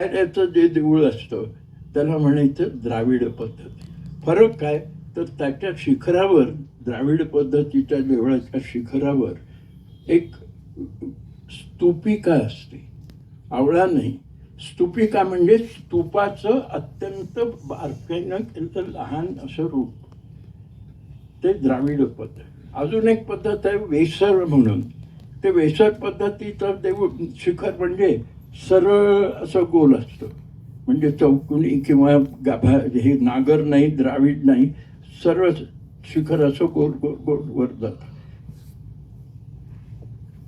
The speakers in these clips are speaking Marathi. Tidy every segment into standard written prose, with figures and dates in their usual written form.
याचं जे देऊळ असतं त्याला म्हणायचं द्राविड पद्धती. फरक काय तर त्याच्या शिखरावर, द्राविड पद्धतीच्या देवळाच्या शिखरावर एक स्तूपिका असते. आवळा नाही, स्तूपिका म्हणजे स्तूपाचं अत्यंत बारकाईनं केलं लहान असं रूप, ते द्राविड पद्धत. अजून एक पद्धत आहे वेसर म्हणून. ते वेसर पद्धतीचं देऊळ शिखर म्हणजे सरळ असं गोल असतं, म्हणजे चौकोनी किंवा गाभा, हे नागर नाही, द्राविड नाही, सरळ शिखर असं गोल गोल गोल वर जातं.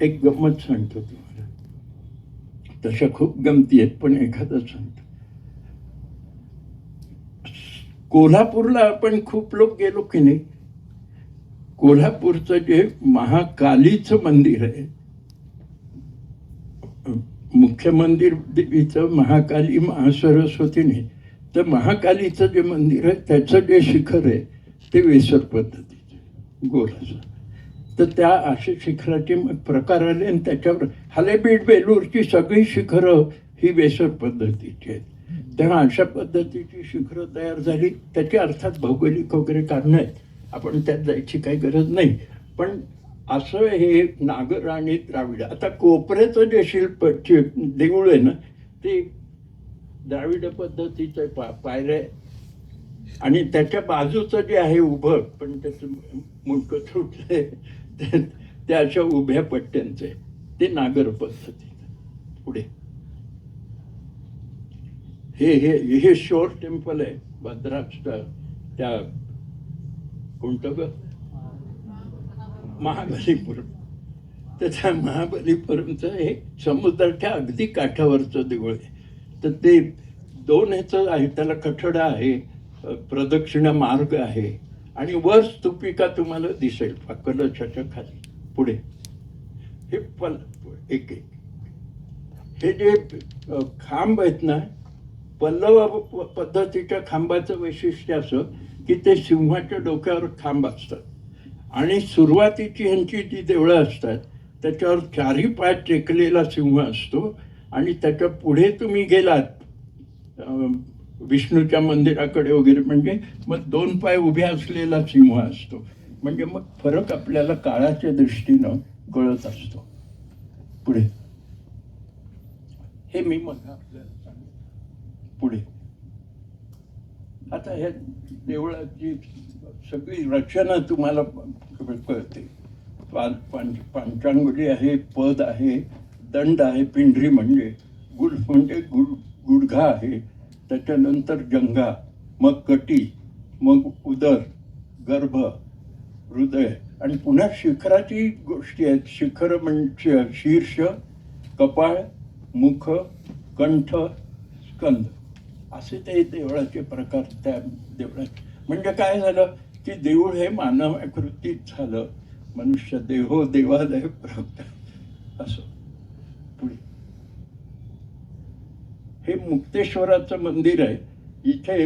एक गंमत सांगतो तुम्हाला, तशा खूप गमती आहेत पण एखादं सांगतो. कोल्हापूरला आपण खूप लोक गेलो की नाही. कोल्हापूरचं जे महाकालीचं मंदिर आहे, मुख्य मंदिर देवीचं महाकाली महासरस्वती नाही, तर महाकालीचं जे मंदिर आहे त्याचं जे शिखर आहे ते वेसर पद्धतीचं गोल असं. तर त्या अशा शिखराचे प्रकार आले आणि त्याच्यावर हलेबीड बेलूरची सगळी शिखरं ही वेसर पद्धतीची आहेत. तेव्हा अशा पद्धतीची शिखरं तयार झाली. त्याची अर्थात भौगोलिक वगैरे कारणं आहेत, आपण त्यात जायची काही गरज नाही. पण असं हे नागर आणि द्राविड. आता कोपऱ्याचं जे शिल्प देऊळ आहे ना, ते द्राविड पद्धतीचं पायऱ्या, आणि त्याच्या बाजूचं जे आहे उभं पण त्याचं मुंडकं सुटलंय ते अशा उभ्या पट्ट्यांचे, ते नागर पद्धती. पुढे हे हे हे शोर टेम्पल आहे भद्राचं, त्या कोणतं ग, महाबलीपुरम. त्याच्या महाबलीपुरमचं हे समुद्राच्या अगदी काठावरचं देऊळ आहे. तर ते दोन ह्याचं आहे, त्याला कठडा आहे, प्रदक्षिणा मार्ग आहे, आणि वर स्तूपिका तुम्हाला दिसेल कलशाच्या खाली. पुढे हे एक एक हे जे खांब आहेत ना, पल्लव पद्धतीच्या खांबाचं वैशिष्ट्य असं की ते सिंहाच्या डोक्यावर खांब असतात, आणि सुरुवातीची ह्यांची जी देवळं असतात त्याच्यावर चारही पाय टेकलेला सिंह असतो, आणि त्याच्या पुढे तुम्ही गेलात विष्णूच्या मंदिराकडे वगैरे म्हणजे मग दोन पाय उभ्या असलेला सिंह असतो. म्हणजे मग फरक आपल्याला काळाच्या दृष्टीनं कळत असतो. पुढे हे मी मग आपल्याला सांगितलं. पुढे आता ह्या देवळाची सगळी रचना तुम्हाला कळते. पांचांगुली आहे, पद आहे, दंड आहे, पिंढरी म्हणजे गुल्फ म्हणजे गुडघा आहे, त्याच्यानंतर जंघा, मग कटी, मग उदर, गर्भ, हृदय, आणि पुन्हा शिखराची गोष्टी आहेत. शिखर म्हणजे शीर्ष, कपाळ, मुख, कंठ, स्कंद, असे ते देवळाचे प्रकार त्या देवळात. म्हणजे काय झालं की देऊळ हे मानवाकृतीत झालं, मनुष्य देहो देवालय प्रवक्ता असं. पुढे हे मुक्तेश्वराचं मंदिर आहे. इथे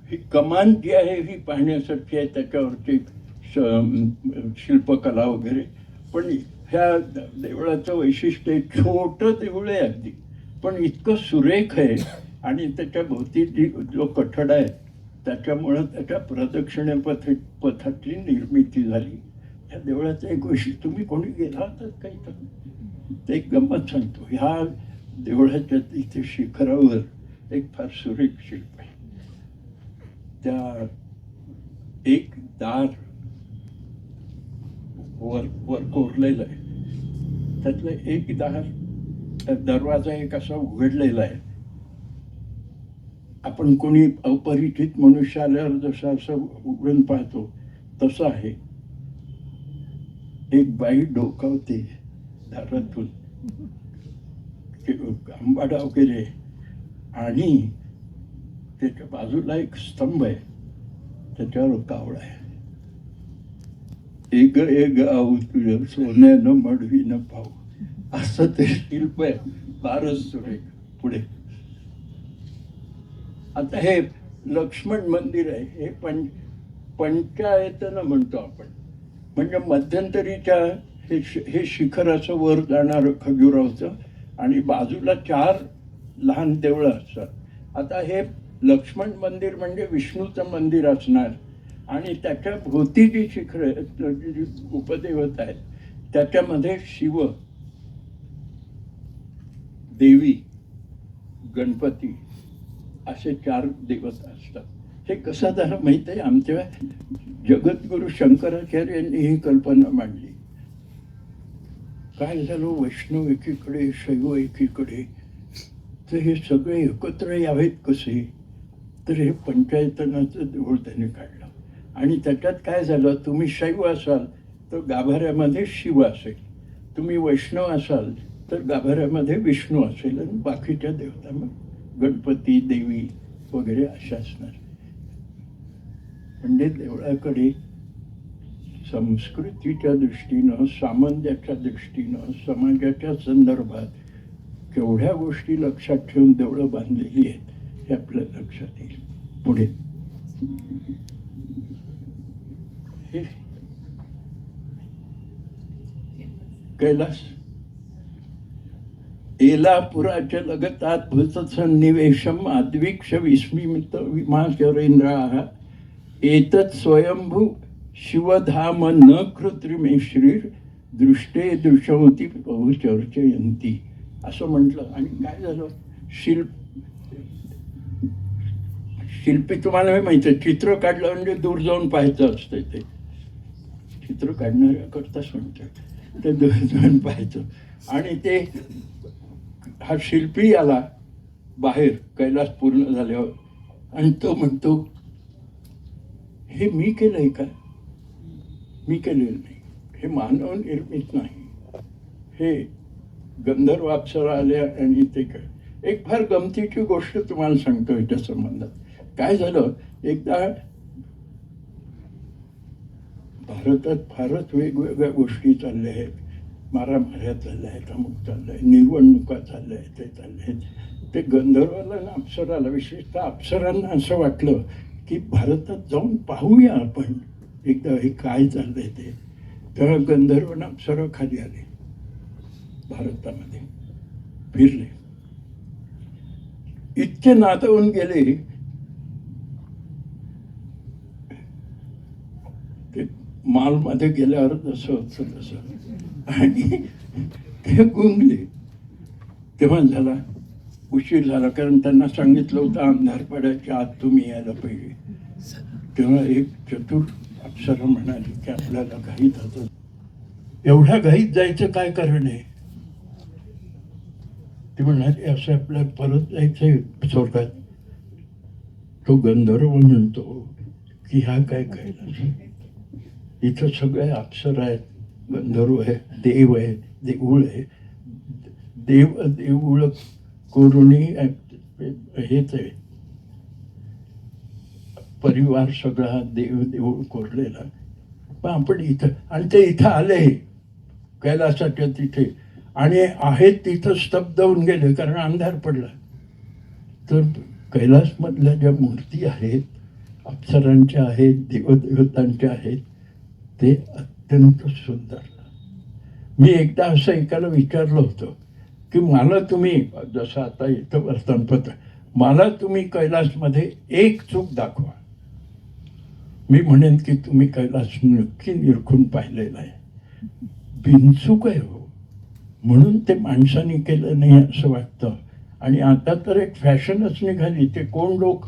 ही कमान जी आहे ही पाहण्यासाठी आहे, त्याच्यावरची शिल्पकला वगैरे. पण ह्या देवळाचं वैशिष्ट्य छोटं देऊळ आहे अगदी, पण इतकं सुरेख आहे, आणि त्याच्या भोवती जो कठडा आहे त्याच्यामुळं त्याच्या प्रदक्षिणे पथाची निर्मिती झाली. या देवळाचं एक वैशिष्ट्य, तुम्ही कोणी गेला होता काही तर ते एक गंमत सांगतो. ह्या देवळाच्या इथे शिखरावर एक फार सुरेख शिल्प आहे. त्या एक दार वर कोरलेलं आहे, त्यातलं एक दार, दरवाजा एक असा उघडलेला आहे. आपण कोणी अपरिचित मनुष्य आल्यावर जसं असं उघडून पाहतो तसं आहे. एक बाई डोकावते दारातून, आंबाडा वगैरे, आणि त्याच्या बाजूला एक स्तंभ आहे, त्याच्यावर कावळा आहे. एक एक आऊ तुझ्या सोन्यानं मडवीनं पाहू, असं ते शिल्प आहे, फारच सुरेख. पुढे आता हे लक्ष्मण मंदिर आहे. हे पंचायतन म्हणतो आपण, म्हणजे मध्यंतरीच्या हे शिखर असं वर जाणारं खजुरावचं, आणि बाजूला 4 लहान देवळं असतात. आता हे लक्ष्मण मंदिर म्हणजे विष्णूचं मंदिर असणार आणि त्याच्या भोवती जी शिखर जी उपदेवता आहेत त्याच्यामध्ये शिव, देवी, गणपती असे 4 देवता असतात. हे कसं झालं माहिती आहे? आमच्या जगद्गुरु शंकराचार्य यांनी ही कल्पना मांडली. काय झालं, वैष्णव एकीकडे, शैव एकीकडे, तर हे सगळे एकत्र यावेत कसे? तर हे पंचायतनाचं देऊळ त्यांनी काढलं. आणि त्याच्यात काय झालं, तुम्ही शैव असाल तर गाभाऱ्यामध्ये शिव असेल, तुम्ही वैष्णव असाल तर गाभाऱ्यामध्ये विष्णू असेल, आणि बाकीच्या देवता मग गणपती, देवी वगैरे अशा असणार. म्हणजे देवळाकडे संस्कृतीच्या दृष्टीनं, सामंत्याच्या दृष्टीनं, समाजाच्या संदर्भात केवढ्या गोष्टी लक्षात ठेवून देवळं बांधलेली आहेत हे आपल्या लक्षात येईल पुढे. हे कैलास एलापुराच्या लगताद्भुत सन्निवेशम अद्वीक्ष विस्मित विमाचरेंद्राः एतत् स्वयंभू शिवधाम न कृत्रिमेश्रीर दृष्टे दृश्यवती बहुचर्चयंती असं म्हटलं. आणि काय झालं, शिल्पी तुम्हाला माहिती आहे, चित्र काढलं म्हणजे दूर जाऊन पाहायचं असतं. ते चित्र काढणाऱ्याकरताच म्हणतात, ते दूर जाऊन पाहायचं. आणि ते हा शिल्पी आला बाहेर कैलास पूर्ण झाल्यावर, आणि तो म्हणतो, हे मी केलंय का? मी केलेलं नाही, हे मानव निर्मित नाही, हे गंधर्व अप्सरा आल्या आणि ते काय. एक फार गमतीची गोष्ट तुम्हाला सांगतो याच्या संबंधात. काय झालं, एकदा भारतात फारच वेगवेगळ्या गोष्टी चालल्या आहेत, मारामाऱ्या चालल्या आहेत, अमुक चाललंय, निवडणुका चालल्या आहेत, ते चालले आहेत. ते गंधर्वाला आणि अप्सराला, विशेषतः अप्सरांना असं वाटलं की भारतात जाऊन पाहूया आपण एकदा हे काय चाललंय ते. तेव्हा गंधर्व आणि अप्सरा खाली आले, भारतामध्ये फिरले, इतके नादवून गेले ते मालमध्ये गेल्यावर जसं होतं तसं, आणि ते गुंगले. तेव्हा झाला उशीर झाला, कारण त्यांना सांगितलं होतं अंधार पडायच्या आत तुम्ही यायला पाहिजे. तेव्हा एक चतुर अप्सरा म्हणाली की आपल्याला घाईत होतं. एवढ्या घाईत जायचं काय कारण आहे? ते म्हणाले, असं आपल्याला परत जायचंय स्वर्गात. तो गंधर्व म्हणतो की हा काय कैलास, इथं सगळे अप्सरा आहेत, गंधर्व आहे, देव आहे, देऊळ आहे, देऊळ कोरुणी हेच आहे, परिवार सगळा देऊळ कोरलेला. पण आपण इथं, आणि ते इथं आले कैलासाच्या तिथे, आणि आहेत तिथं स्तब्ध होऊन गेले कारण अंधार पडला. तर कैलासमधल्या ज्या मूर्ती आहेत, अप्सरांच्या आहेत, देवदेवतांच्या आहेत, ते अत्यंत सुंदर. मी एकदा असं एकाला विचारलं होतं की मला तुम्ही, जसं आता इथं वर्तमानपत्र, मला तुम्ही कैलासमध्ये एक चूक दाखवा, मी म्हणेन की तुम्ही कैलास नक्की निरखून पाहिलेला आहे. बिनचूक आहे हो, म्हणून ते माणसाने केलं नाही असं वाटतं. आणि आता तर एक फॅशनच निघाली, ते कोण लोक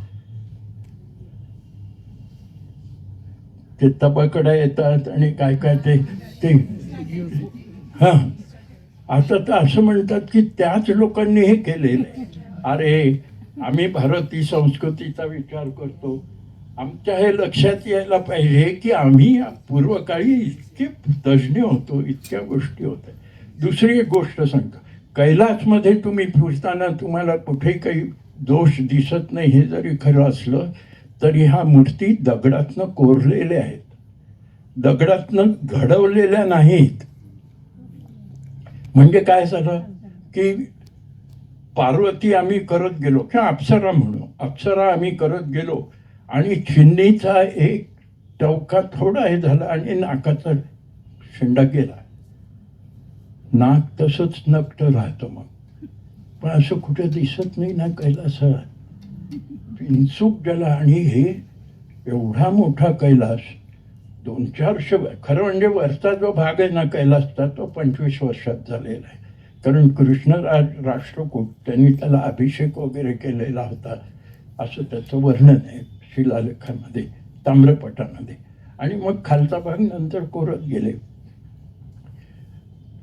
ते तबाकडा येतात आणि काय काय ते हां, आता तर असं म्हणतात की त्याच लोकांनी हे केलेलं आहे. अरे, आम्ही भारतीय संस्कृतीचा विचार करतो, आमच्या हे लक्षात यायला पाहिजे की आम्ही पूर्वकाळी इतके तज्ज्ञ होतो, इतक्या गोष्टी होत्या. दुसरी एक गोष्ट सांगतो, कैलासमध्ये तुम्ही फिरताना तुम्हाला कुठेही काही दोष दिसत नाही. हे जरी खरं असलं तरी ह्या मूर्ती दगडातनं कोरलेल्या आहेत, दगडातनं घडवलेल्या नाहीत. म्हणजे काय झालं की पार्वती आम्ही करत गेलो, किंवा अप्सरा म्हणू, अप्सरा आम्ही करत गेलो, आणि चिन्नीचा एक टवका थोडा हे झाला आणि नाकाचा शेंडा गेला. नाक तसंच नकट राहतं मग. पण असं कुठे दिसत नाही ना कैलासात. बिनचूक ज्याला, आणि हे एवढा मोठा कैलास 200-400, खरं म्हणजे वरचा जो भाग आहे ना कैलासचा, तो 25 वर्षात झालेला आहे. कारण कृष्णराज राष्ट्रकूट त्यांनी त्याला अभिषेक वगैरे केलेला होता, असं त्याचं वर्णन आहे शिलालेखामध्ये, ताम्रपटामध्ये. आणि मग खालचा भाग नंतर कोरत गेले.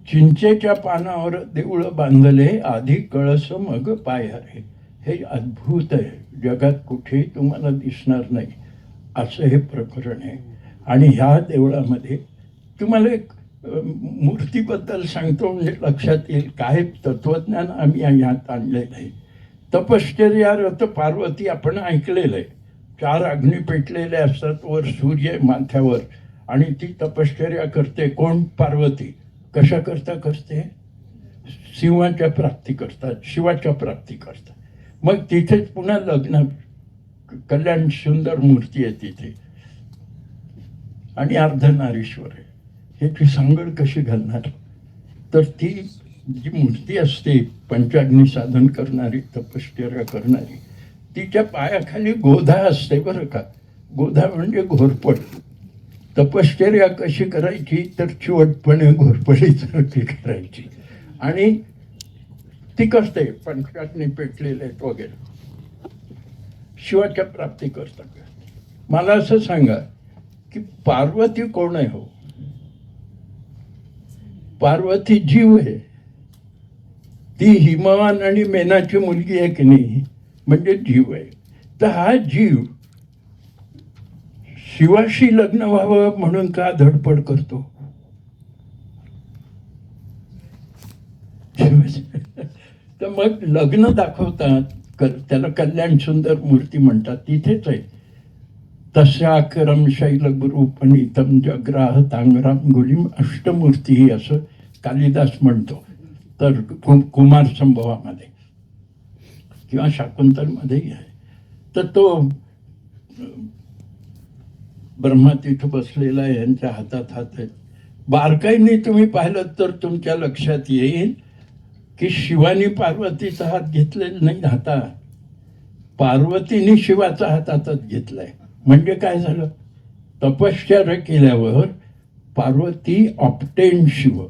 चिंचेच्या पानावर देऊळ बांधले, आधी कळस मग पायारे. हे अद्भुत आहे, जगात कुठेही तुम्हाला दिसणार नाही असं हे प्रकरण आहे. आणि ह्या देवळामध्ये तुम्हाला एक मूर्तीबद्दल सांगतो, म्हणजे लक्षात येईल काय तत्वज्ञान आम्ही ह्यात आणलेलं आहे. तपश्चर्यारत पार्वती आपण ऐकलेलं आहे. 4 अग्नी पेटलेले असतात वर सूर्य माथ्यावर, आणि ती तपश्चर्या करते. कोण? पार्वती. कशा करता करते? शिवाच्या प्राप्ती करतात, शिवाच्या प्राप्ती करतात. मग तिथेच पुन्हा लग्न, कल्याण सुंदर मूर्ती आहे तिथे, आणि अर्धनारीश्वर आहे. ह्याची सांगड कशी घालणार? तर ती जी मूर्ती असते पंचाग्नी साधन करणारी, तपश्चर्या करणारी, तिच्या पायाखाली गोधा असते बरं का. गोधा म्हणजे घोरपड. तपश्चर्या कशी करायची? तर चिवटपणे घोरपडीसारखी करायची, आणि ती करते. पंचाग्नी पेटलेले आहेत वगैरे, शिवाच्या प्राप्ती करतात. मला असं सांगा की पार्वती कोण आहे? हो, पार्वती जीव आहे. ती हिमवान आणि मेनाची मुलगी आहे की नाही, म्हणजे जीव आहे. तर हा जीव शिवाशी लग्न व्हावं म्हणून का धडपड करतो? तर मग लग्न दाखवतात, त्याला कल्याण सुंदर मूर्ती म्हणतात. तिथेच आहे, तस्याकरम शैलगुरु पणितम जग्राह तांगराम गुलिम अष्टमूर्ती, असं कालिदास म्हणतो. तर कुमार संभवामध्ये किंवा शाकुंतलमध्येही आहे. तर तो ब्रह्मा तिथं बसलेला आहे, यांच्या हातात हात आहेत. बारकाईने तुम्ही पाहिलं तर तुमच्या लक्षात येईल की शिवानी पार्वतीचा हात घेतलेला नाही हातात, पार्वतीने शिवाचा हात हातात घेतलाय. म्हणजे काय झालं? तपश्चर्या केल्यावर पार्वती ऑप्टेन शिव,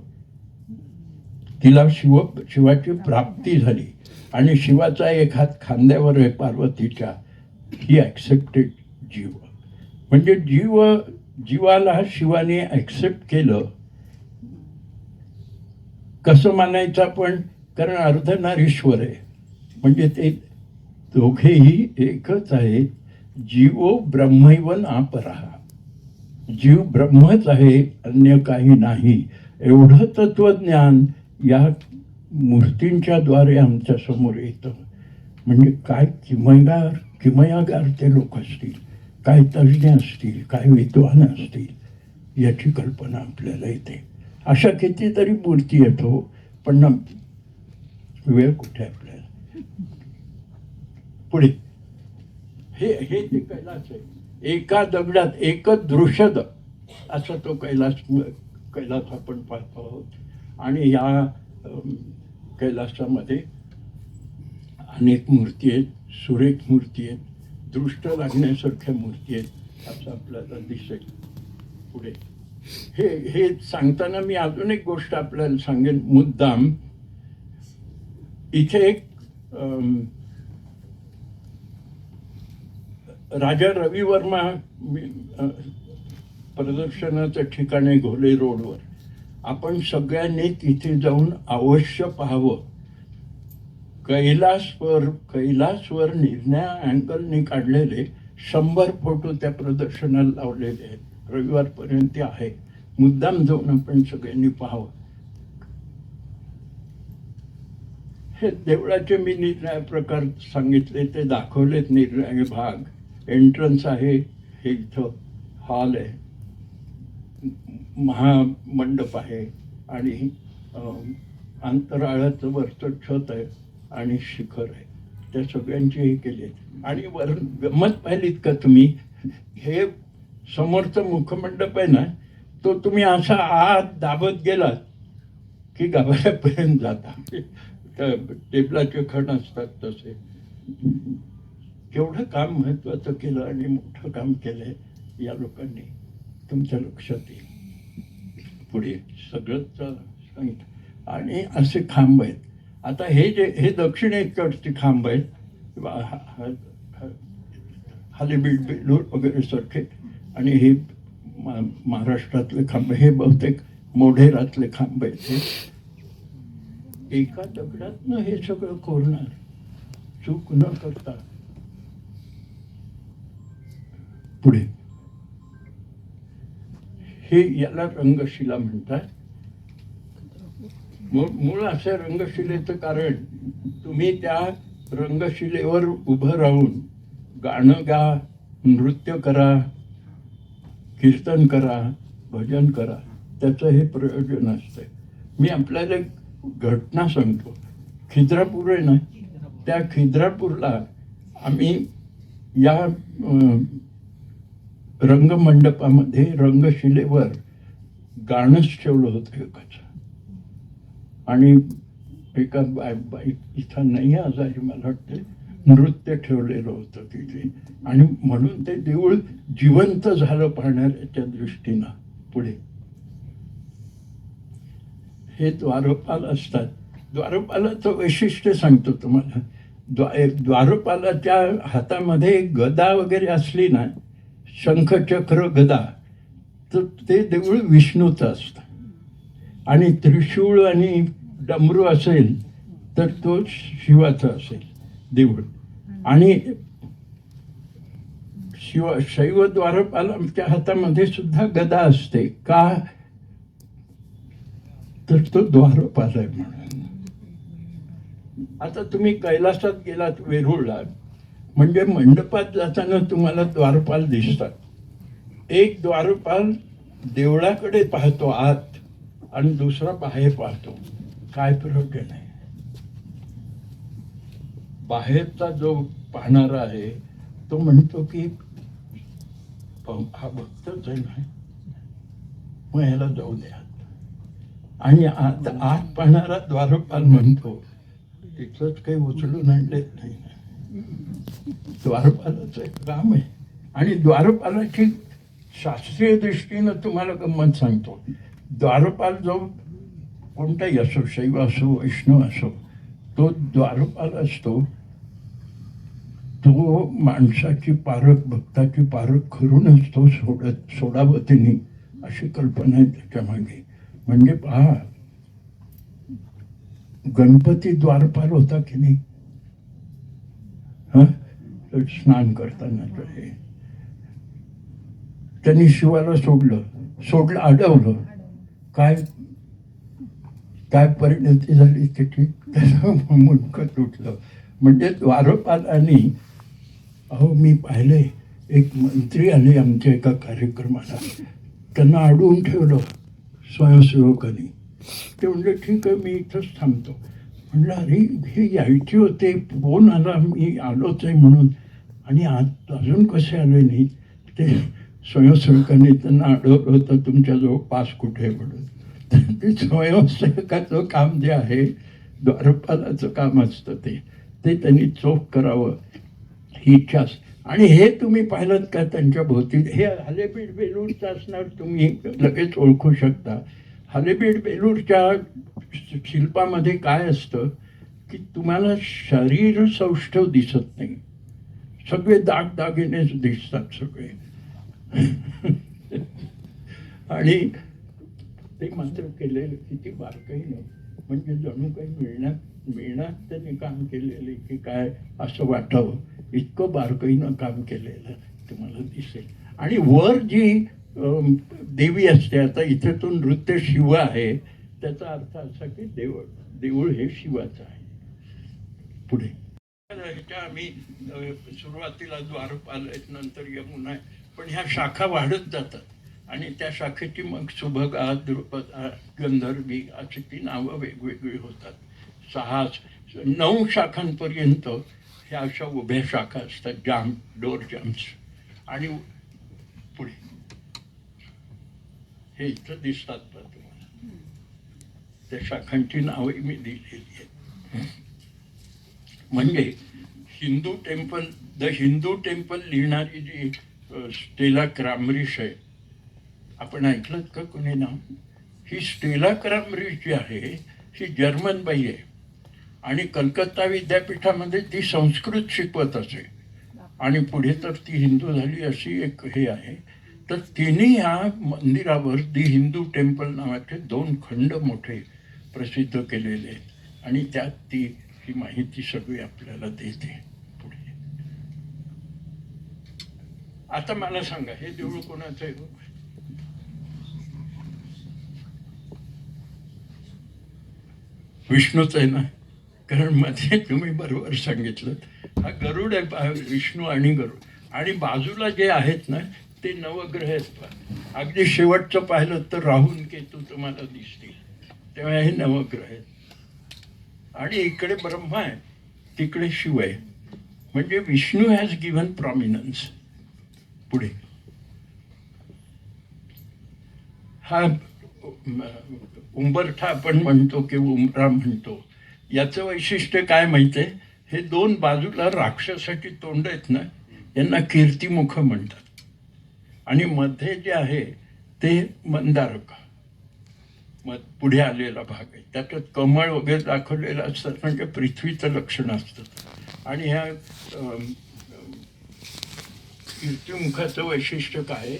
तिला शिवाची प्राप्ती झाली, आणि शिवाचा एक हात खांद्यावर आहे पार्वतीच्या. ही ॲक्सेप्टेड जीव. म्हणजे जीवाला शिवाने ॲक्सेप्ट केलं. कसं मानायचं आपण? कारण अर्धनारीश्वर आहे, म्हणजे ते दोघेही एकच आहेत. जीवो ब्रह्मैव नापरः, जीव ब्रह्मच आहे, अन्य काही नाही. एवढं तत्वज्ञान या मूर्तींच्या द्वारे आमच्या समोर येतं. म्हणजे काय किमयागार ते लोक असतील, काय तज्ज्ञ असतील, काय विद्वान असतील, याची कल्पना आपल्याला येते. अशा कितीतरी मूर्ती येतो, पण वेळ कुठे आपल्याला. पुढे हे ते कैलास आहे. एका दगडात एकच दृश्यद असा तो कैलास आपण पाहतो आहोत. आणि या कैलासामध्ये अनेक मूर्ती आहेत, सुरेख मूर्ती आहेत, दृष्ट लागण्यासारख्या मूर्ती आहेत, असं आपल्याला दिसेल. पुढे हे सांगताना मी अजून एक गोष्ट आपल्याला सांगेन मुद्दाम. इथे एक राजा रवी वर्मा प्रदर्शनाचं ठिकाण आहे घोले रोडवर. आपण सगळ्यांनी तिथे जाऊन अवश्य पाहावं. कैलासवर निर्णय अँगलने काढलेले 100 फोटो त्या प्रदर्शनाला लावलेले आहेत. रविवारपर्यंत आहे. मुद्दाम जाऊन आपण सगळ्यांनी पाहावं. हे देवळाचे मी निरनिराळे प्रकार सांगितले, ते दाखवलेत निरनिराळे भाग. एंट्रन्स आहे, हे इथं हॉल आहे, महामंडप आहे, आणि अंतराळाचं वरचं छत आहे, आणि शिखर आहे. त्या सगळ्यांचे हे केले. आणि वरून गंमत पाहिलीत का तुम्ही? हे समोरचं मुखमंडप आहे ना, तो तुम्ही असा आत दाबत गेलात की गाभाऱ्यापर्यंत जाता. त्या टेबलाचे खण असतात तसे. केवढं काम महत्वाचं केलं आणि मोठं काम केलंय या लोकांनी, तुमच्या लक्षात येईल पुढे सगळंच सांगितलं. आणि असे खांब आहेत. आता हे दक्षिणेकडचे खांब आहेत, हालेबीड वगैरे सारखे, आणि हे महाराष्ट्रातले खांब, हे बहुतेक मोढेरातले खांब आहेत. हे एका दगडातनं हे सगळं कोरणार, चूक न करता. पुढे हे याला रंगशिला म्हणतात. मूळ असं रंगशिलेचं कारण, तुम्ही त्या रंगशिलेवर उभं राहून गाणं गा, नृत्य करा, कीर्तन करा, भजन करा, त्याचं हे प्रयोजन असतं. मी आपल्याला एक घटना सांगतो. खिद्रापूर आहे ना, त्या खिद्रापूरला आम्ही या रंगमंडपामध्ये रंगशिलेवर गाणंच ठेवलं होतं एकच. आणि एका इथं नाही आजारी मला वाटते नृत्य ठेवलेलं होतं तिथे. आणि म्हणून ते देऊळ जिवंत झालं पाहण्याच्या दृष्टीनं. पुढे हे द्वारपाल असतात. द्वारपालाचं वैशिष्ट्य सांगतो तुम्हाला. द्वारपालाच्या हातामध्ये गदा वगैरे असली ना, शंख चक्र गदा, तर ते देऊळ विष्णूचं असतं. आणि त्रिशूळ आणि डमरू असेल तर तो शिवाचा असेल देऊळ. आणि शैव द्वारपालाच्या हातामध्ये सुद्धा गदा असते. का तर तो द्वारपाल आहे म्हणून. आता तुम्ही कैलासात गेलात, वेरूळला, म्हणजे मंडपात जाताना तुम्हाला द्वारपाल दिसतात. एक द्वारपाल देवळाकडे पाहतो आत, आणि दुसरा बाहेर पाहतो. काय प्रयोजन आहे? बाहेरचा जो पाहणारा आहे तो म्हणतो की हा भक्तच आहे ना, मग ह्याला जाऊ द्या. आणि आत पाहणारा द्वारपाल म्हणतो तिथलंच काही उचलून आणलेत नाही. द्वारपालाचं एक काम आहे. आणि द्वारपालाची शास्त्रीय दृष्टीनं तुम्हाला गंमत सांगतो. द्वारपाल जो कोणताही असो, शैव असो, वैष्णव असो, तो द्वारपाल असतो, तो माणसाची पारख, भक्ताची पारख करूनच तो सोडावं त्यांनी, अशी कल्पना आहे त्याच्या मागे. म्हणजे पहा, गणपती द्वारपाल होता की नाही? स्नान करताना त्यांनी शिवाला सोडलं, अडवलं. काय परिणती झाली त्याची? त्याचं मुंडकं तुटलं. म्हणजे द्वारपालांनी, अहो मी पाहिलंय, एक मंत्री आले आमच्या एका कार्यक्रमाला, त्यांना अडवून ठेवलं स्वयंसेवकांनी. ते म्हणले ठीक आहे, मी इथंच थांबतो. म्हणलं अरे हे यायचे होते, फोन आला, मी आलोच आहे म्हणून, आणि अजून कसे आले नाही? ते स्वयंसेवकांनी त्यांना अडवलं होतं, तुमच्याजवळ पास कुठे आहे म्हणून. ते स्वयंसेवकाचं काम जे आहे, द्वारपालाचं काम असतं, ते त्यांनी चोख करावं ही इच्छा. आणि हे तुम्ही पाहिलं का त्यांच्या भोवती? हे हालेबीड बेलूरचं असणार, तुम्ही लगेच ओळखू शकता. हालेबीड बेलूरच्या शिल्पामध्ये काय असतं की तुम्हाला शरीर सौष्ठव दिसत नाही, सगळे दागदागिनेच दिसतात सगळे. आणि ते मात्र केलेलं किती बारकाईनं, म्हणजे जणू काही मिळण्यात त्यांनी काम केलेलं की काय असं वाटावं, इतकं बारकाईनं काम केलेलं तुम्हाला दिसेल. आणि वर जी देवी असते, आता इथे तो नृत्य शिव आहे, त्याचा अर्थ असा की देऊळ हे शिवाचं आहे. पुढे ह्याच्या आम्ही सुरुवातीला द्वारपाल आहेत, नंतर यमुना आहे, पण ह्या शाखा वाढत जातात. आणि त्या शाखेची मग सुभगा, द्रुपदा, गंधर्वी अशी ती नावं वेगवेगळी होतात. 6-9 शाखांपर्यंत ह्या अशा उभ्या शाखा असतात, डोर जॅम्स. आणि पुढे हे इथं दिसतात तुम्हाला, त्या शाखांची नावही मी दिलेली आहेत. म्हणजे द हिंदू टेम्पल लिहिणारी जी स्टेला क्रॅमरिश आहे, आपण ऐकलं का कोणी नाव? ही स्टेला क्रॅमरिश जी आहे ही जर्मन बाई आहे आणि कलकत्ता विद्यापीठामध्ये ती संस्कृत शिकवत असे आणि पुढे तर ती हिंदू झाली अशी एक हे आहे. तर तिने या मंदिरावर दी हिंदू टेम्पल नावाचे 2 खंड मोठे प्रसिद्ध केलेले आहेत आणि त्यात ती ही माहिती सगळी आपल्याला देते पुढे. आता मला सांगा, हे देऊळ कोणाचं आहे? विष्णूच आहे ना, कारण मध्ये तुम्ही बरोबर सांगितलं. हा गरुड आहे, विष्णू आणि गरुड, आणि बाजूला जे आहेत ना ते नवग्रह आहेत. अगदी शेवटचं पाहिलं तर राहून केतू तुम्हाला दिसतील, तेव्हा हे नवग्रह आहेत. आणि इकडे ब्रह्मा आहे, तिकडे शिव आहे, म्हणजे विष्णू हॅज गिव्हन प्रॉमिनन्स. पुढे हा उंबरठा आपण म्हणतो की उमरा म्हणतो, याचं वैशिष्ट्य काय माहितीये? हे 2 बाजूला राक्षसाची तोंड आहेत ना, यांना कीर्तिमुख म्हणतात. आणि मध्ये जे आहे ते मंदारक, पुढे आलेला भाग आहे, त्याच्यात कमळ वगैरे दाखवलेलं असतात, म्हणजे पृथ्वीचं लक्षण असतं. आणि ह्या कीर्तिमुखाचं वैशिष्ट्य काय?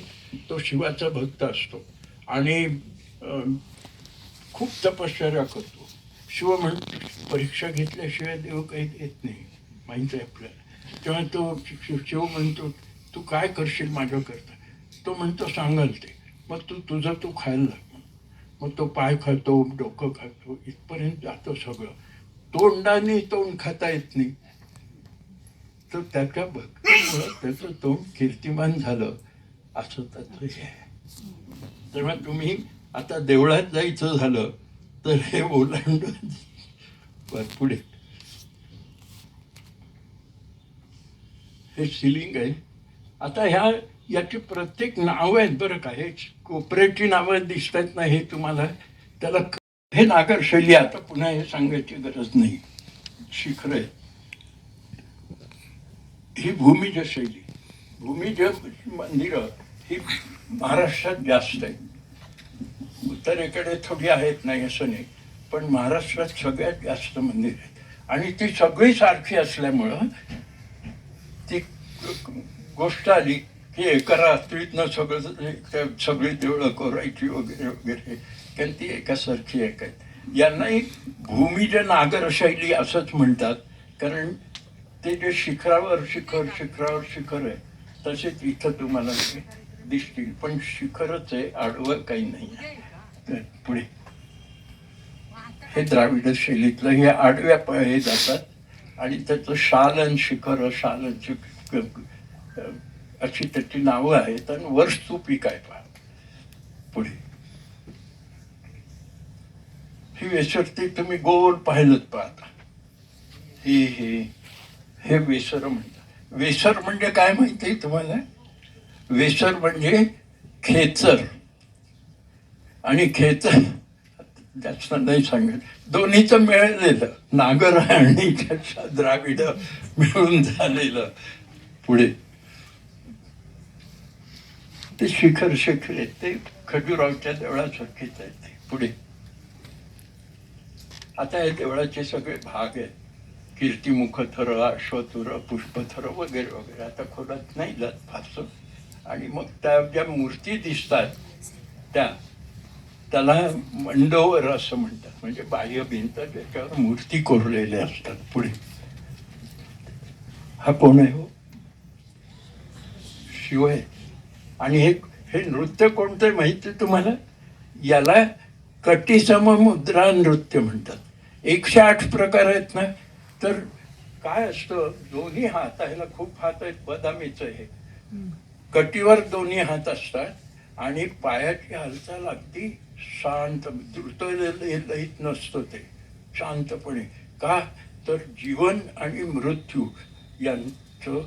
तो शिवाचा भक्त असतो आणि खूप तपश्चर्या करतो. शिव म्हणतो, परीक्षा घेतल्याशिवाय देव काही देत नाही, माहिती आहे आपल्याला. तेव्हा तो शिव म्हणतो, तू काय करशील माझ्याकरता? तो म्हणतो, सांगाल ते. मग तुझं तू खायला लाग. मग तो पाय खातो, डोकं खातो, इथपर्यंत जातो सगळं. तोंडाने तोंड खाता येत नाही. तर त्याच्या भक्तीमुळं त्याचं तोंड कीर्तिमान झालं, असं त्याचं हे आहे. तेव्हा तुम्ही आता देवळात जायचं झालं तर हे ओलांडून पुढे हे सिलिंग आहे. आता याची प्रत्येक नावं आहेत बरं का, हे कोपऱ्याची नावं दिसत आहेत ना, हे तुम्हाला त्याला हे नागरशैली, आता पुन्हा हे सांगायची गरज नाही. शिखर आहे, ही भूमिज शैली. भूमिज मंदिरं ही महाराष्ट्रात जास्त आहे, उत्तरेकडे थोडी आहेत, नाही असं नाही, पण महाराष्ट्रात सगळ्यात जास्त मंदिर आहेत. आणि ती सगळी सारखी असल्यामुळं ती गोष्ट आली की एका रात्रीतनं सगळी देवळं कोरायची वगैरे वगैरे, कारण ती एकासारखी एक आहेत. यांनाही भूमिज नागर शैली असंच म्हणतात, कारण ते जे शिखरावर शिखर आहे तसेच इथं तुम्हाला दिसतील, पण शिखरच आहे, आडवं काही नाही आहे. पुढे हे द्राविड शैलीतलं, हे आडव्या हे जातात आणि त्याचं शालन शिखर अशी त्याची नावं आहेत. आणि वर स्तूपिक आहे पहा. पुढे ही वेसरती तुम्ही गोल पाहिलं पाहता, हे वेसर म्हणतात. वेसर म्हणजे काय माहिती तुम्हाला? वेसर म्हणजे खेचर, आणि खेचर जास्त नाही सांगत, दोन्हीचं मिळालेलं, नागर आणि द्राविड मिळून झालेलं. पुढे ते शिखर आहेत, ते खजुरावच्या देवळासारखेच आहेत ते. पुढे आता या देवळाचे सगळे भाग आहेत, कीर्तिमुख थर, अश्वथुर, पुष्पथर वगैरे वगैरे. आता खोलात नाही जात फारसं. आणि मग त्या ज्या मूर्ती दिसतात त्याला मंडोवर असं म्हणतात, म्हणजे बाह्य भिंत ज्याच्यावर मूर्ती कोरलेल्या असतात. पुढे हा कोण आहे? हो, शिव आहे. आणि हे नृत्य कोणतं माहिती तुम्हाला? याला कटीसम मुद्रा नृत्य म्हणतात. 108 प्रकार आहेत ना. तर काय असतं, दोन्ही हात, ह्याला खूप हात आहेत, बदामीचं हे, कटीवर दोन्ही हात असतात आणि पायाची हालचाल अगदी शांत, द्रुत लयीत नसतं, ते शांतपणे. का तर जीवन आणि मृत्यू यांचं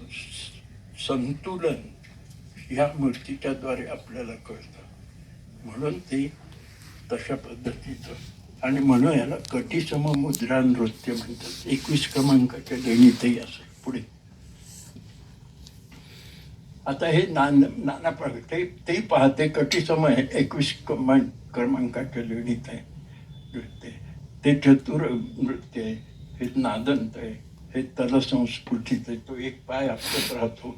संतुलन ह्या मूर्तीच्या द्वारे आपल्याला कळतं, म्हणून ते तशा पद्धतीचं आणि म्हणून याला कटीसम मुद्रा नृत्य म्हणतात. 21 क्रमांकाच्या लेणीतही असं. पुढे आता हे नाना प्रकार तेही पाहते. कटीसम आहे 21 क्रमांकाच्या लेणीत आहे नृत्य. ते चतुर नृत्य आहे. हे नादंत आहे. हे तलसंस्फुटित आहे. तो एक पाय आपलत राहतो,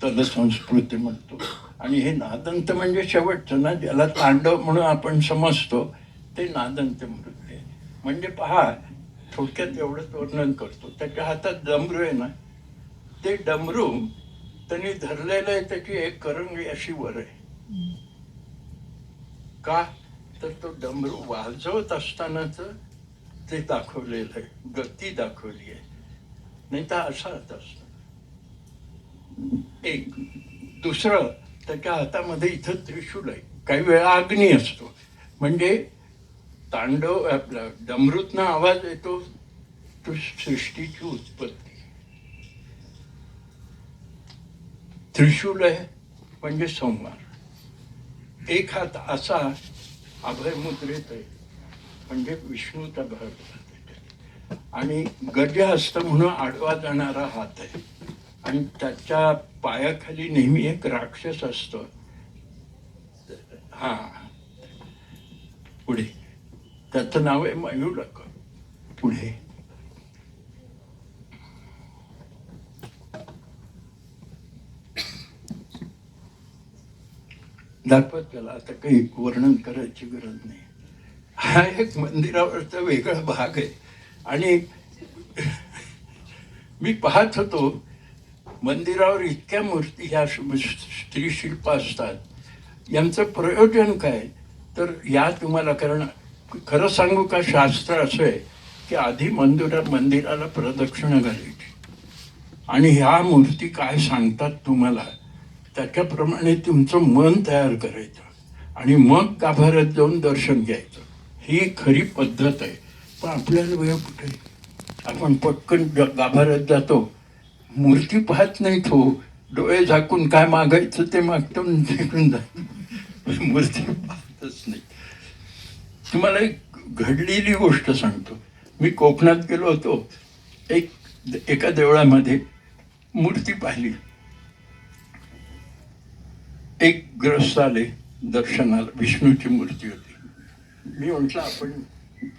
तलसंस्फुटी म्हणतो. आणि हे नादंत म्हणजे शेवटचं ना, ज्याला तांडव म्हणून आपण समजतो, ते नादंत नृत्य आहे. म्हणजे पहा, थोडक्यात एवढंच वर्णन करतो. त्याच्या हातात डमरू आहे ना, ते डमरू त्यांनी धरलेलं आहे. त्याची एक करंगळी अशी वर आहे. का तर तो डमरू वाजवत असतानाच ते दाखवलेलं आहे, गती दाखवली आहे. नाही तर असाच असतं. एक दुसरं, त्याच्या हातामध्ये इथं त्रिशूल आहे. काही वेळा अग्नी असतो. म्हणजे तांडव आपला डमरूतनं आवाज येतो, तो सृष्टीची उत्पत्ती. त्रिशूल आहे म्हणजे संहार. एक हात असा अभयमुद्रेत आहे, म्हणजे विष्णूचा भाग त्याच्यात. आणि गजहस्त म्हणून आडवा जाणारा हात आहे. आणि त्याच्या पायाखाली नेहमी एक राक्षस असतो. हा, पुढे त्याचं नाव आहे मयूरक. पुढे दाखवत त्याला. आता काही वर्णन करायची गरज नाही. हा एक मंदिरावरचा वेगळा भाग आहे. आणि मी पाहत होतो, मंदिरावर इतक्या मूर्ती ह्या स्त्रीशिल्प असतात. यांचं प्रयोजन काय तर या तुम्हाला, कारण खरं सांगू का, शास्त्र असं आहे की आधी मंदिराला प्रदक्षिणा घालायची. आणि ह्या मूर्ती काय सांगतात तुम्हाला त्याच्याप्रमाणे तुमचं मन तयार करायचं आणि मग गाभाऱ्यात जाऊन दर्शन घ्यायचं. ही खरी पद्धत आहे. पण आपल्याला वेळ कुठे, आपण पटकन गाभाऱ्यात जातो, मूर्ती पाहत नाही, तो डोळे झाकून काय मागायचं ते मागतो, निघून जातो, मूर्ती पाहतच नाही. तुम्हाला एक घडलेली गोष्ट सांगतो. मी कोकणात गेलो होतो. एका देवळामध्ये मूर्ती पाहिली. एक ग्रस्त आले दर्शनाला, विष्णूची मूर्ती होती. मी म्हटलं आपण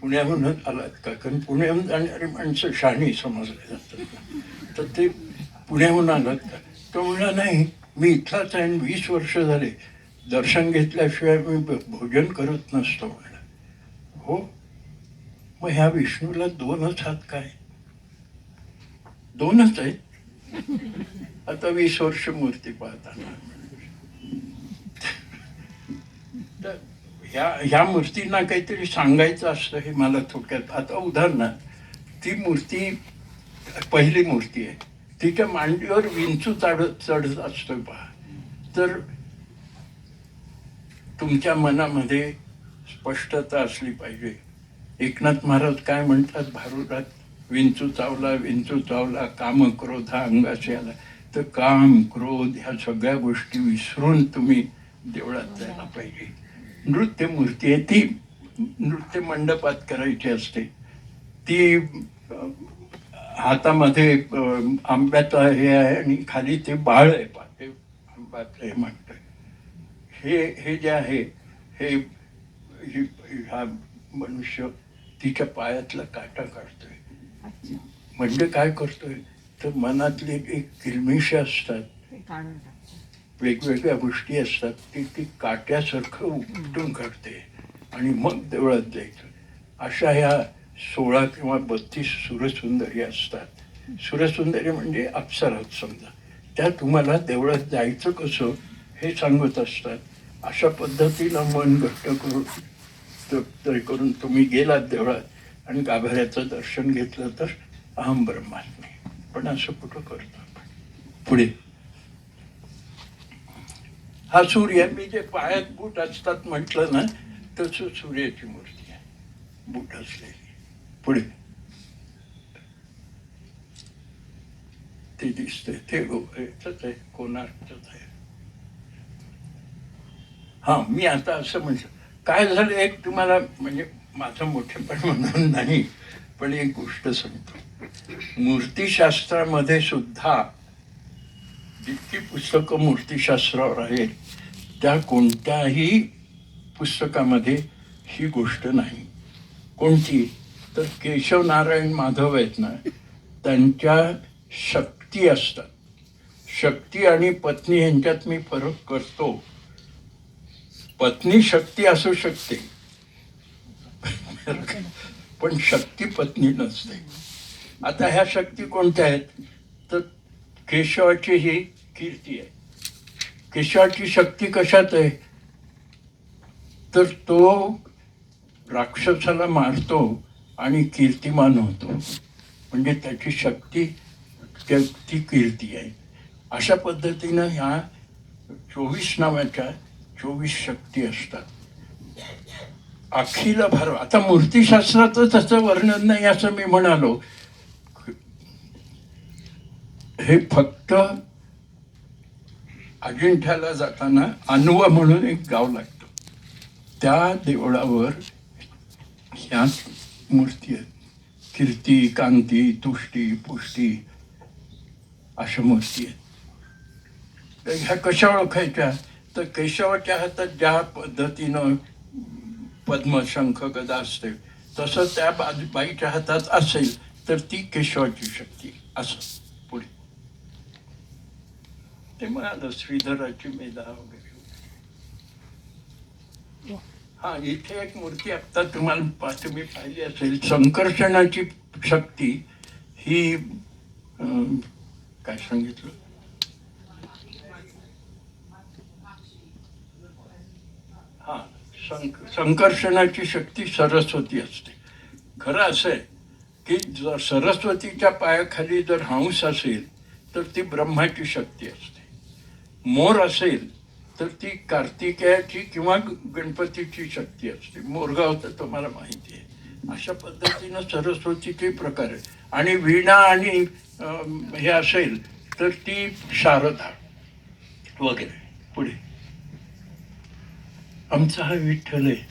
पुण्याहूनच आलात का, कारण पुण्याहून जाणारी माणसं शहाणी समजले जातात. तर ते पुण्याहून आलात का. तो म्हणला नाही, मी इथलाच आहे, 20 वर्ष झाले दर्शन घेतल्याशिवाय मी भोजन करत नसतो. म्हणलं हो, मग ह्या विष्णूला 2च हात काय, 2च आहेत. आता 20 वर्ष मूर्ती पाहताना ह्या मूर्तींना काहीतरी सांगायचं असतं, हे मला थोडक्यात. आता उदाहरणार्थ, ती मूर्ती पहिली मूर्ती आहे, तिच्या मांडीवर विंचू चढत असतो पहा. तर तुमच्या मनामध्ये स्पष्टता असली पाहिजे. एकनाथ महाराज काय म्हणतात भारुडात, विंचू चावला काम क्रोधा अंगाशी आला. तर काम क्रोध ह्या सगळ्या गोष्टी विसरून तुम्ही देवळात जायला पाहिजे. नृत्य मूर्ती आहे ती, नृत्य मंडपात करायची असते. ती हातामध्ये आंब्याचं हे आहे आणि खाली ते बाळ आहे पा, ते आंब्याचं हे म्हणतंय. हे जे आहे, हे हा मनुष्य तिच्या पायातला काटा काढतोय. म्हणजे काय करतोय तर मनातले एक किलमिशी असतात, वेगवेगळ्या गोष्टी असतात, ती काट्यासारखं उपटून काढते आणि मग देवळात जायचं. अशा ह्या 16 किंवा 32 सुरसुंदरी असतात. सुरसुंदरी म्हणजे अप्सराच समजा. त्या तुम्हाला देवळात जायचं कसं हे सांगत असतात. अशा पद्धतीनं मन घट्ट करून तुम्ही गेलात देवळात आणि गाभाऱ्याचं दर्शन घेतलं तर अहम ब्रह्मास्मी. पण असं कुठं करतो आपण. पुढे हा सूर्य, मी जे पायात बूट असतात म्हटलं ना, तसं सूर्याची मूर्ती आहे, बूट असलेली. पुढे ते दिसतंय, ते याचंच आहे, कोणार्कच आहे. हा, मी आता असं म्हटलं, काय झालं, एक तुम्हाला म्हणजे माझं मोठेपण म्हणून नाही, पण एक गोष्ट सांगतो. मूर्तिशास्त्रामध्ये सुद्धा जितकी पुस्तकं मूर्तिशास्त्रावर आहेत त्या कोणत्याही पुस्तकामध्ये ही गोष्ट नाही. कोणती? तर केशव नारायण माधव आहेत ना, त्यांच्या शक्ती असतात. शक्ती आणि पत्नी यांच्यात मी फरक करतो. पत्नी शक्ती असू शकते पण शक्ती पत्नी नसते. आता ह्या शक्ती कोणत्या आहेत? तर केशवाची ही कीर्ती आहे. केशवाची शक्ती कशात आहे? तर तो राक्षसाला मारतो आणि कीर्तिमान होतो, म्हणजे त्याची शक्ती ती कीर्ती आहे. अशा पद्धतीनं ह्या 24 नावाच्या 24 शक्ती असतात. अखिल भारत. आता मूर्तिशास्त्राचं त्याचं वर्णन नाही असं मी म्हणालो. हे फक्त अजिंठ्याला जाताना अन्व म्हणून एक गाव लागतं, त्या देवळावर ह्या मूर्ती आहेत. कीर्ती, कांती, तुष्टी, पुष्टी अशा मूर्ती आहेत. तर ह्या कशा ओळखायच्या? तर केशवाच्या हातात ज्या पद्धतीनं पद्म, शंख, गदा असते तसं त्या बाईच्या हातात असेल तर ती केशवाची शक्ती. असं पुढे ते म्हणाल श्रीधराची मेधा वगैरे. हा, इथे एक मूर्ती आता तुम्हाला तुम्ही पाहिली असेल. संकर्षणाची शक्ती ही काय सांगितलं? हा, संकर्षणाची शक्ती सरस्वती असते. खरं असं आहे की जर सरस्वतीच्या पायाखाली जर हंस असेल तर ती ब्रह्माची शक्ती असते. मोर असेल तर ती कार्तिकेयाची किंवा गणपतीची शक्ती असते. मोरगाव तर तुम्हाला माहिती आहे. अशा पद्धतीनं सरस्वतीचे प्रकार आहे. आणि वीणा आणि हे असेल तर ती शारदा वगैरे. पुढे आमचा हा विठ्ठल आहे.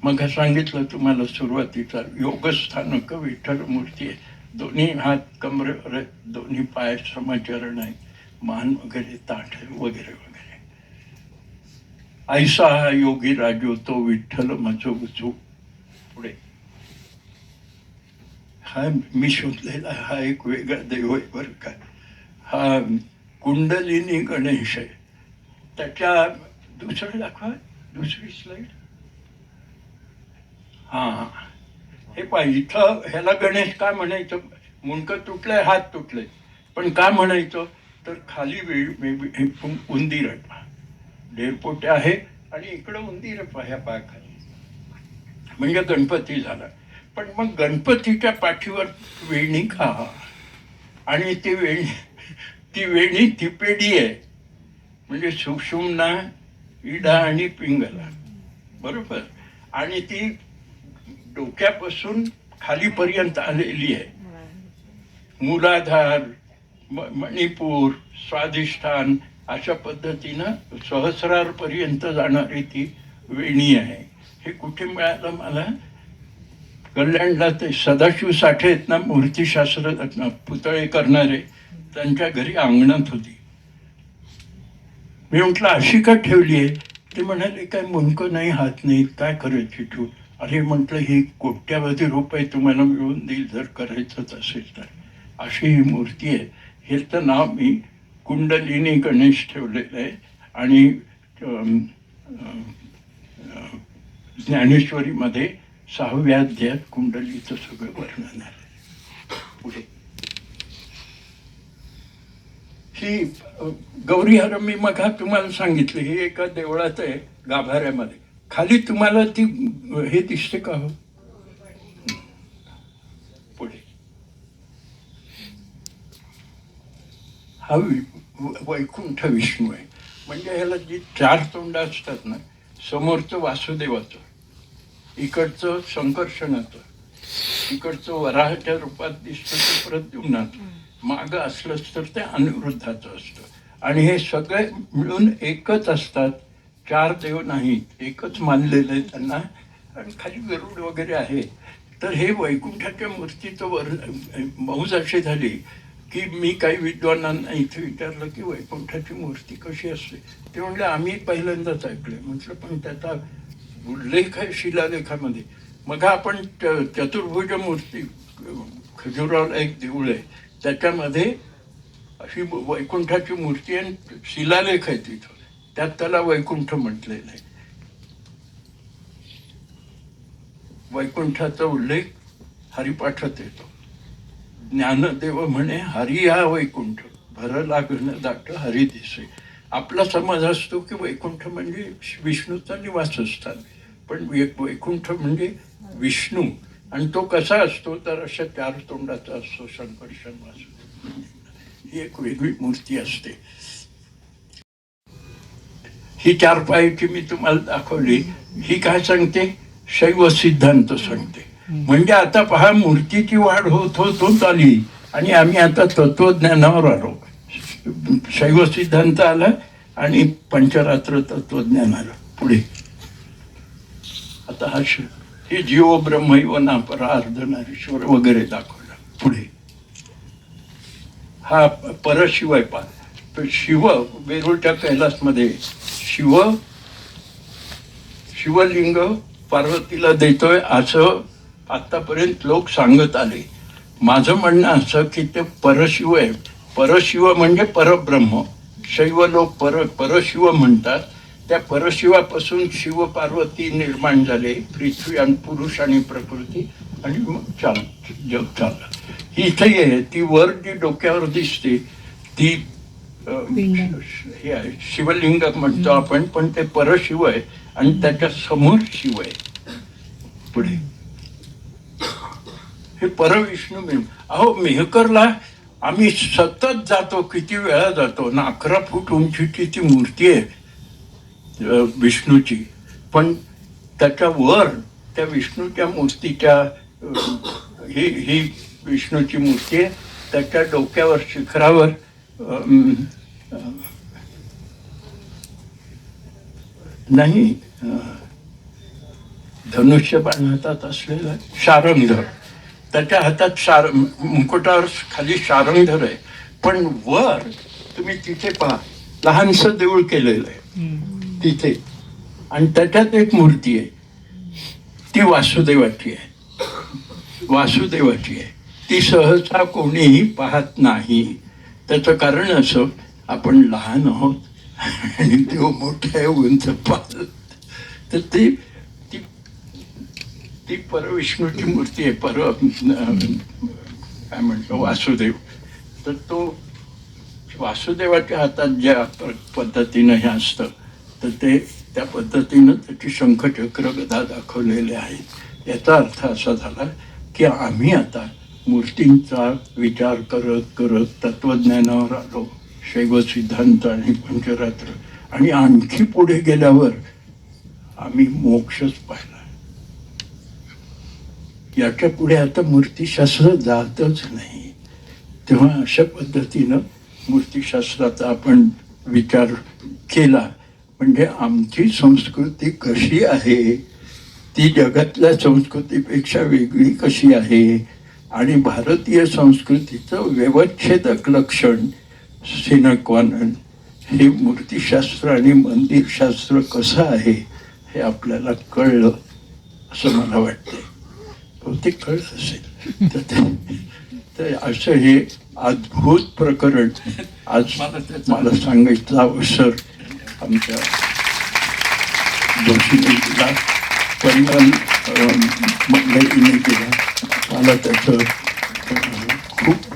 मग सांगितलं तुम्हाला सुरुवातीचा योगस्थानक विठ्ठल मूर्ती आहे. दोन्ही हात कमरेवर आहेत, दोन्ही पाय समचरण आहे, मान वगैरे ताठ वगैरे वगैरे. ऐसा हा योगी राजो तो विठ्ठल मजो बुजो. पुढे हा मी शोधलेला हा एक वेगळा देव आहे बरं का. हा कुंडलिनी गणेश आहे. त्याच्या दुसरं दाखवा, दुसरी स्लाईड. हा, हे पाहिजे. इथं ह्याला गणेश काय म्हणायचं? मुंडकं तुटलंय, हात तुटले, पण काय म्हणायचं? तर खाली उंदीर ढेरपोटे आहे आणि इकडं उंदीर ह्या पायाखाली, म्हणजे गणपती झाला. पण मग गणपतीच्या पाठीवर वेणी का? आणि ती वेणी तिपेडी आहे, म्हणजे सुषुम्ना, इडा आणि पिंगला, बरोबर. आणि ती डोक्यापासून खालीपर्यंत आलेली आहे. मूलाधार, मणिपूर, स्वाधिष्ठान अशा पद्धतीनं सहस्रारपर्यंत जाणारी ती वेणी आहे. हे कुठे मिळालं मला? कल्याणला ते सदाशिव साठे आहेत ना, मूर्तिशास्त्र पुतळे करणारे, त्यांच्या घरी अंगणात होती. मी म्हटलं अशी का ठेवली आहे? ते म्हणाले काय मुंडकं नाही, हात नाही, काय करायची तू? अरे म्हटलं ही कोट्यावधी रुपये तुम्हाला मिळवून देईल जर करायचंच असेल तर. अशी ही मूर्ती आहे. हेचं नाव मी कुंडलिनी गणेश ठेवलेलं आहे. आणि ज्ञानेश्वरीमध्ये 6व्या अध्यायात कुंडलीचं सगळं वर्णन आहे. पुढे ही गौरीहर मी मग तुम्हाला सांगितलं, ही एका देवळात आहे गाभाऱ्यामध्ये. खाली तुम्हाला ती हे दिसते का हो? पुढे हा वैकुंठ विष्णू आहे. म्हणजे ह्याला जी 4 तोंड असतात ना, समोरचं वासुदेवाचं, इकडचं संकर्षणाचं, इकडचं वराहाच्या रूपात दिसतं ते प्रद्युम्नाचं, मागं असलंच तर ते अनिरुद्धाचं असतं. आणि हे सगळे मिळून एकच असतात. 4 देव नाहीत, एकच मानलेलं आहे त्यांना. आणि खाली गरुड वगैरे आहे. तर हे वैकुंठाच्या मूर्तीचं मौज अशी झाली की मी काही विद्वानांना इथे विचारलं की वैकुंठाची मूर्ती कशी असते. ते म्हणले आम्ही पहिल्यांदाच ऐकले. म्हटलं पण त्याचा उल्लेख आहे शिलालेखामध्ये. मग आपण चतुर्भुज मूर्ती, खजुराला एक देऊळ आहे त्याच्यामध्ये अशी वैकुंठाची मूर्ती आणि शिलालेख आहे तिथं, त्यात त्याला वैकुंठ म्हटलेलं आहे. वैकुंठाचा उल्लेख हरिपाठात येतो. ज्ञानदेव म्हणे हरी हा वैकुंठ, भर लागण दाट हरी दिसे. आपला समज असतो की वैकुंठ म्हणजे विष्णूचा निवासस्थान, पण वैकुंठ म्हणजे विष्णू. आणि तो कसा असतो तर अशा 4 तोंडाचा असतो. संकर्षण वासुदेव ही एक वेगळी मूर्ती असते. ही 4 पायाची मी तुम्हाला दाखवली. ही काय सांगते? शैव सिद्धांत सांगते. म्हणजे आता पहा, मूर्तीची वाढ होत होत आली आणि आम्ही आता तत्वज्ञानावर आलो. शैव सिद्धांत आला आणि पंचरात्र तत्वज्ञान आलं पुढे. आता हे जीव ब्रह्मैव नापरा अर्धनारीश्वर वगैरे दाखवलं पुढे. हा परशिव आहे. पा शिव वेरूळच्या कैलासमध्ये शिवलिंग पार्वतीला देतोय असं आतापर्यंत लोक सांगत आले. माझं म्हणणं असं की ते परशिव आहे. परशिव म्हणजे परब्रह्म. शैव लोक परशिव म्हणतात. त्या परशिवापासून शिव पार्वती निर्माण झाले, पृथ्वी आणि पुरुष आणि प्रकृती, आणि मग जग चाललं. ही इथे आहे ती वर जी डोक्यावर दिसते ती हे आहे शिवलिंग म्हणतो आपण, पण ते परशिव आहे आणि त्याच्या समोर शिव आहे पुढे. हे परविष्णू मिळून. अहो मेहकरला आम्ही सतत जातो, किती वेळा जातो ना. 11 फूट उंचीची ती मूर्ती आहे विष्णूची, पण त्याच्या वर त्या विष्णूच्या मूर्तीच्या ही विष्णूची मूर्ती आहे. त्याच्या डोक्यावर शिखरावर नाही धनुष्यबाण हातात असलेला शारंगधर, त्याच्या हातात मुकुटावर खाली शारंगधर आहे. पण वर तुम्ही तिथे पहा, लहानसं देऊळ केलेलं आहे तिथे, आणि त्याच्यात एक मूर्ती आहे. ती वासुदेवाची आहे. ती सहसा कोणीही पाहत नाही. त्याचं कारण असं, आपण लहान आहोत आणि देव मोठा आहे, उंच पाहत. तर ती परविष्णूची मूर्ती आहे. काय म्हणतो वासुदेव. तर तो वासुदेवाच्या हातात ज्या पद्धतीनं हे असतं, तर ते त्या पद्धतीनं त्याची शंखचक्र गदा दाखवलेले आहेत. याचा अर्थ असा झाला की आम्ही आता मूर्तींचा विचार करत करत तत्वज्ञानावर आलो. शैव सिद्धांत आणि पंचरात्र, आणि आणखी पुढे गेल्यावर आम्ही मोक्षच पाहिला. याच्या पुढे आता मूर्तीशास्त्र जातच नाही. तेव्हा अशा पद्धतीनं मूर्तीशास्त्राचा आपण विचार केला म्हणजे आमची संस्कृती कशी आहे, ती जगातल्या संस्कृतीपेक्षा वेगळी कशी आहे, आणि भारतीय संस्कृतीचं व्यवच्छेदक लक्षण सिने qua non हे मूर्तीशास्त्र आणि मंदिरशास्त्र कसं आहे हे आपल्याला कळलं असं मला वाटतंय. बहुतेक कळत असेल. तर असं हे अद्भुत प्रकरण आज मला सांगायचा अवसर आमच्या जोशीने दिला, परिवार मंडळीने दिला. मला त्याचं खूप